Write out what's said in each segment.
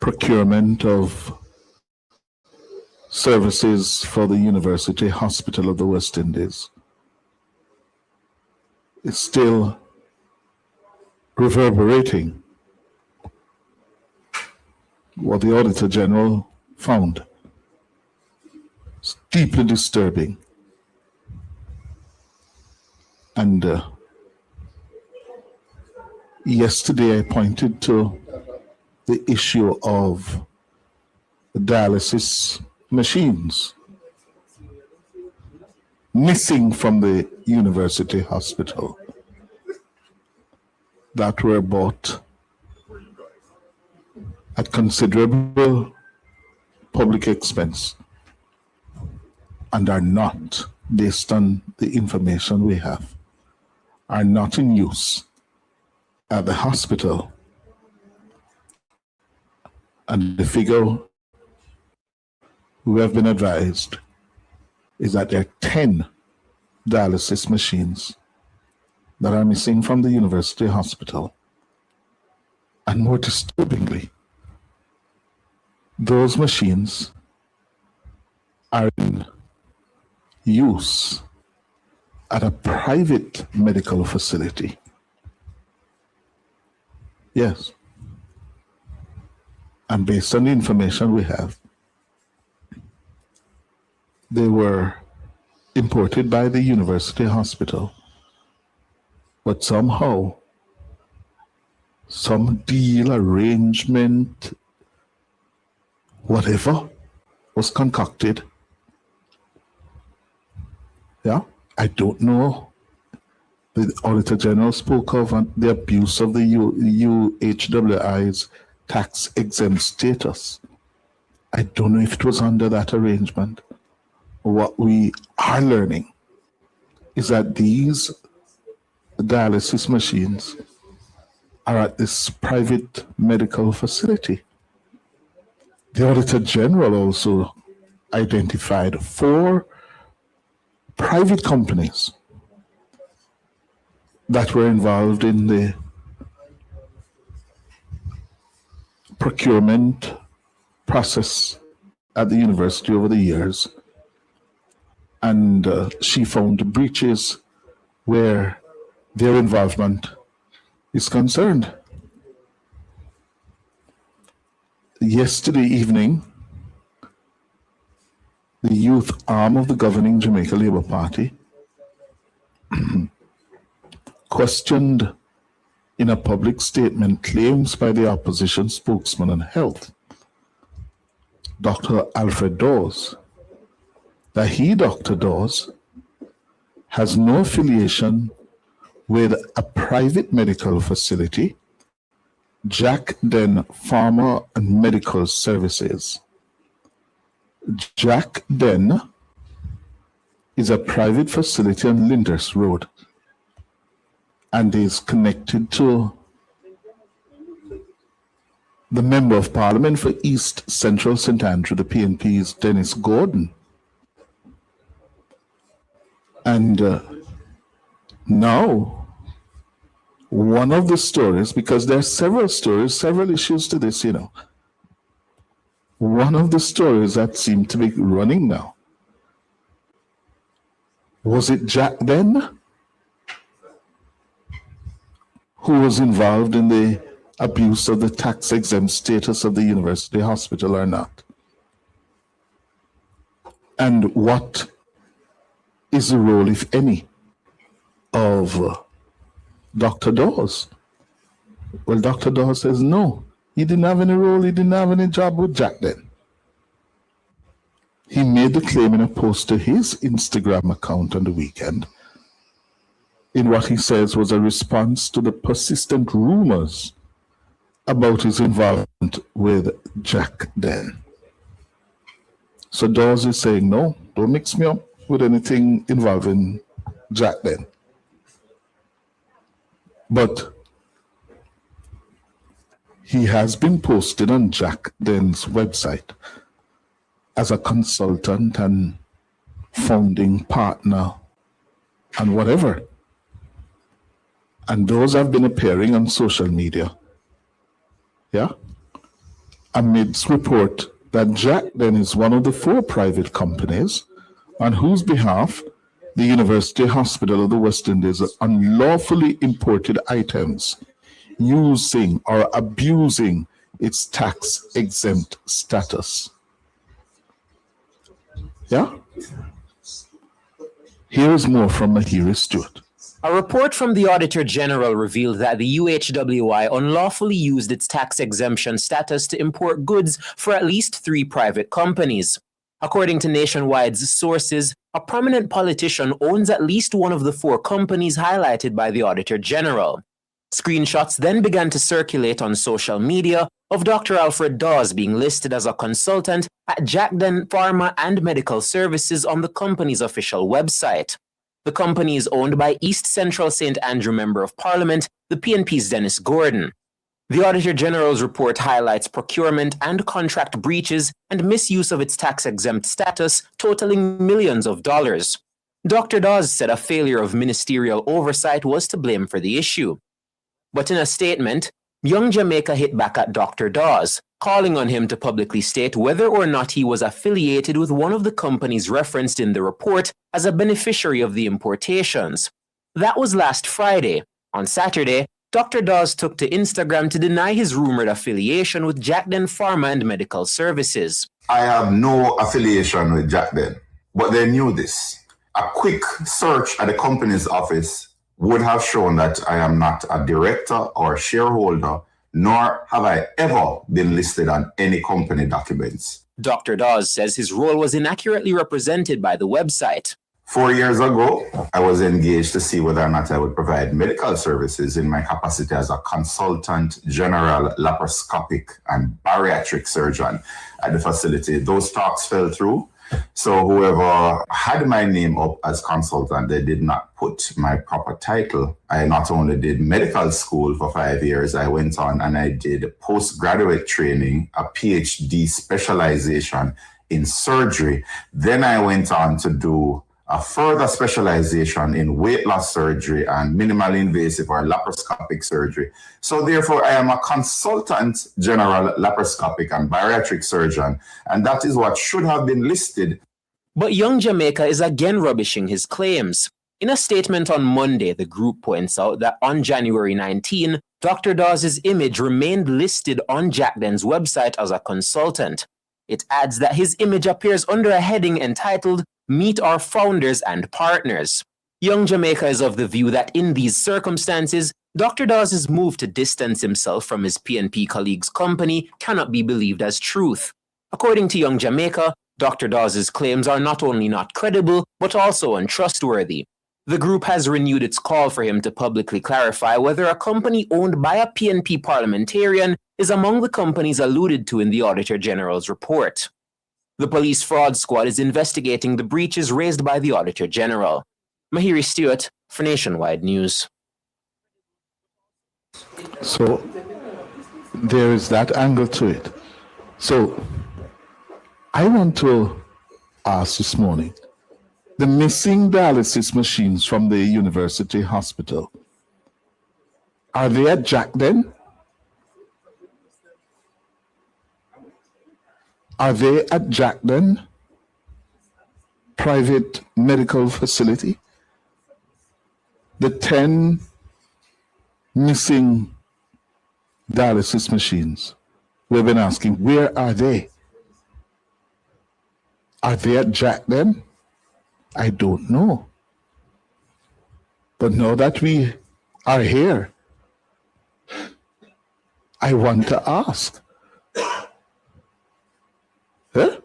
procurement of services for the University Hospital of the West Indies is still reverberating what the Auditor General found. It's deeply disturbing. And yesterday I pointed to the issue of dialysis machines missing from the university hospital that were bought at considerable public expense and are not, based on the information we have, are not in use at the hospital. And the figure we have been advised is that there are 10 dialysis machines that are missing from the university hospital. And more disturbingly, those machines are in use at a private medical facility. Yes. And based on the information we have, they were imported by the university hospital, but somehow some deal, arrangement, whatever was concocted. Yeah, I don't know. The Auditor General spoke of the abuse of the UWI's tax exempt status. I don't know if it was under that arrangement. What we are learning is that these dialysis machines are at this private medical facility. The Auditor General also identified 4 private companies that were involved in the procurement process at the university over the years. And she found breaches where their involvement is concerned. Yesterday evening, the youth arm of the governing Jamaica Labour Party questioned in a public statement claims by the opposition spokesman on health, Dr. Alfred Dawes, that he, Dr. Dawes, has no affiliation with a private medical facility, Jack Den Pharma and Medical Services. Jack Den is a private facility on Lyndhurst Road and is connected to the Member of Parliament for East Central St. Andrew, the PNP's Dennis Gordon. And now, one of the stories, because there are several stories, several issues to this, one of the stories that seem to be running now, was it Jack Den who was involved in the abuse of the tax-exempt status of the university hospital or not? And what is the role, if any, of Dr. Dawes? Well, Dr. Dawes says no. He didn't have any role, he didn't have any job with Jack then. He made the claim in a post to his Instagram account on the weekend in what he says was a response to the persistent rumors about his involvement with Jack then. So Dawes is saying, no, don't mix me up with anything involving Jack then. But he has been posted on Jack Den's website as a consultant and founding partner and whatever. And those have been appearing on social media. Yeah? amidst report that Jack then is one of the 4 private companies on whose behalf the University Hospital of the West Indies unlawfully imported items using or abusing its tax-exempt status. Yeah? Here is more from Mahiri Stewart. A report from the Auditor General revealed that the UWI unlawfully used its tax exemption status to import goods for at least 3 private companies. According to Nationwide's sources, a prominent politician owns at least one of the 4 companies highlighted by the Auditor General. Screenshots then began to circulate on social media of Dr. Alfred Dawes being listed as a consultant at Jackden Pharma and Medical Services on the company's official website. The company is owned by East Central St. Andrew Member of Parliament, the PNP's Dennis Gordon. The Auditor General's report highlights procurement and contract breaches and misuse of its tax-exempt status, totaling millions of dollars. Dr. Dawes said a failure of ministerial oversight was to blame for the issue. But in a statement, Young Jamaica hit back at Dr. Dawes, calling on him to publicly state whether or not he was affiliated with one of the companies referenced in the report as a beneficiary of the importations. That was last Friday. On Saturday, Dr. Dawes took to Instagram to deny his rumored affiliation with Jackden Pharma and Medical Services. I have no affiliation with Jackden, but they knew this. A quick search at the company's office would have shown that I am not a director or shareholder, nor have I ever been listed on any company documents. Dr. Dawes says his role was inaccurately represented by the website. 4 years ago, I was engaged to see whether or not I would provide medical services in my capacity as a consultant, general laparoscopic and bariatric surgeon at the facility. Those talks fell through. So whoever had my name up as consultant, they did not put my proper title. I not only did medical school for 5 years, I went on and I did postgraduate training, a PhD specialization in surgery. Then I went on to do a further specialization in weight loss surgery and minimally invasive or laparoscopic surgery. So therefore, I am a consultant general laparoscopic and bariatric surgeon, and that is what should have been listed. But Young Jamaica is again rubbishing his claims. In a statement on Monday, the group points out that on January 19, Dr. Dawes' image remained listed on Jackden's website as a consultant. It adds that his image appears under a heading entitled Meet Our Founders and Partners. Young Jamaica is of the view that in these circumstances, Dr. Dawes' move to distance himself from his PNP colleague's company cannot be believed as truth. According to Young Jamaica, Dr. Dawes' claims are not only not credible, but also untrustworthy. The group has renewed its call for him to publicly clarify whether a company owned by a PNP parliamentarian is among the companies alluded to in the Auditor General's report. The police fraud squad is investigating the breaches raised by the Auditor General. Mahiri Stewart for Nationwide News. So there is that angle to it. So I want to ask this morning, the missing dialysis machines from the university hospital, are they at Jackden? Are they at Jackden private medical facility? The 10 missing dialysis machines, we've been asking, where are they? Are they at Jackden? I don't know. But now that we are here, I want to ask. Huh?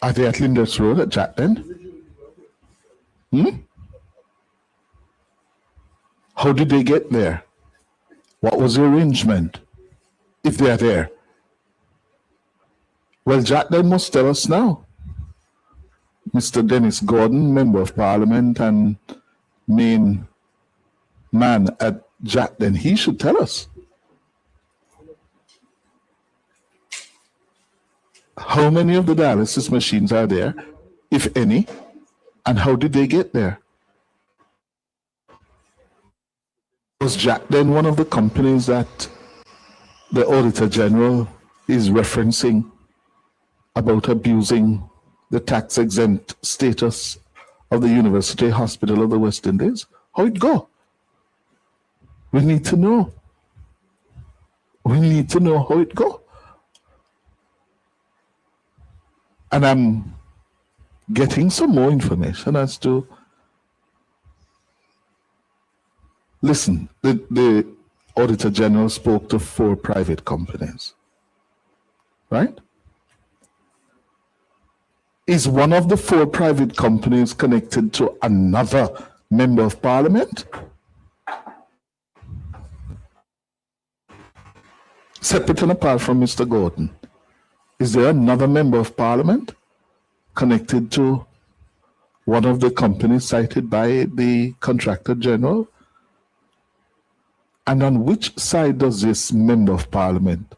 Are they at Linders Road at Jackden? How did they get there? What was the arrangement? If they are there. Well, Jackden must tell us now. Mr. Dennis Gordon, Member of Parliament and main man at Jackden, he should tell us. How many of the dialysis machines are there, if any, and how did they get there? Was Jackden one of the companies that the Auditor General is referencing about abusing the tax-exempt status of the University Hospital of the West Indies? How it go? We need to know. We need to know how it go. And I'm getting some more information as to, listen, the Auditor General spoke to 4 private companies, right? Is one of the 4 private companies connected to another member of parliament? Separate and apart from Mr. Gordon, is there another member of parliament connected to one of the companies cited by the contractor general? And on which side does this member of parliament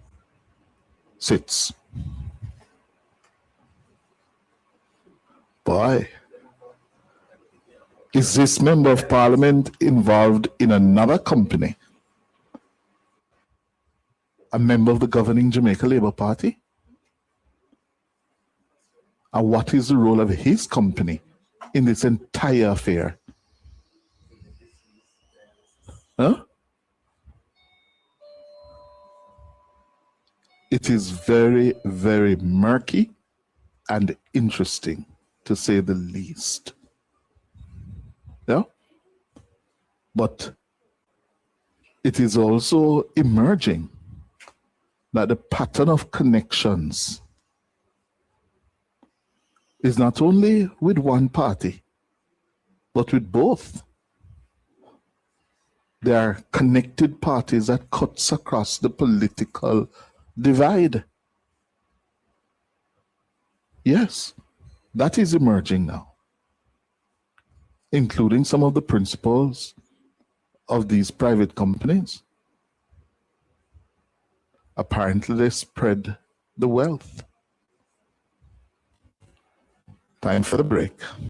sits? Boy, is this member of parliament involved in another company? A member of the governing Jamaica Labour Party? And what is the role of his company in this entire affair? Huh? It is very, very murky and interesting, to say the least. Yeah? But it is also emerging that the pattern of connections is not only with one party, but with both. They are connected parties that cuts across the political divide. Yes, that is emerging now, including some of the principals of these private companies. Apparently, they spread the wealth. Time for the break.